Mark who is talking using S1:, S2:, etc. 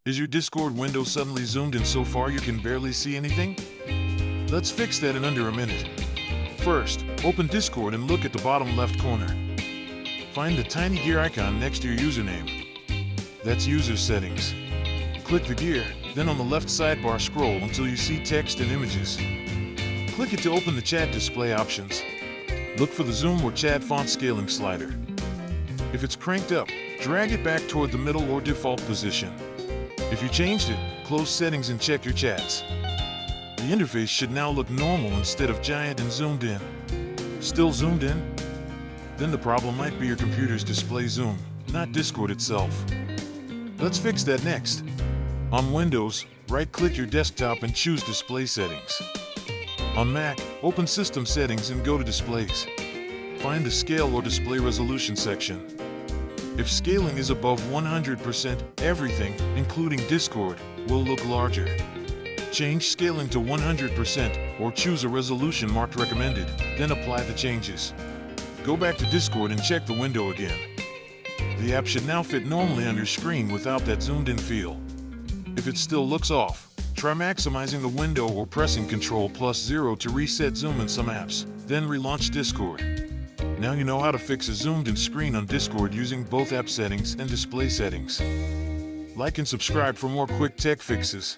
S1: Is your Discord window suddenly zoomed in so far you can barely see anything? Let's fix that in under a minute. First, open Discord and look at the bottom left corner. Find the tiny gear icon next to your username. That's user settings. Click the gear, then on the left sidebar scroll until you see text and images. Click it to open the chat display options. Look for the zoom or chat font scaling slider. If it's cranked up, drag it back toward the middle or default position. If you changed it, close settings and check your chats. The interface should now look normal instead of giant and zoomed in. Still zoomed in? Then the problem might be your computer's display zoom, not Discord itself. Let's fix that next. On Windows, right-click your desktop and choose Display Settings. On Mac, open System Settings and go to Displays. Find the Scale or Display Resolution section. If scaling is above 100%, everything, including Discord, will look larger. Change scaling to 100% or choose a resolution marked recommended, then apply the changes. Go back to Discord and check the window again. The app should now fit normally on your screen without that zoomed-in feel. If it still looks off, try maximizing the window or pressing Ctrl+0 to reset zoom in some apps, then relaunch Discord. Now you know how to fix a zoomed-in screen on Discord using both app settings and display settings. Like and subscribe for more quick tech fixes.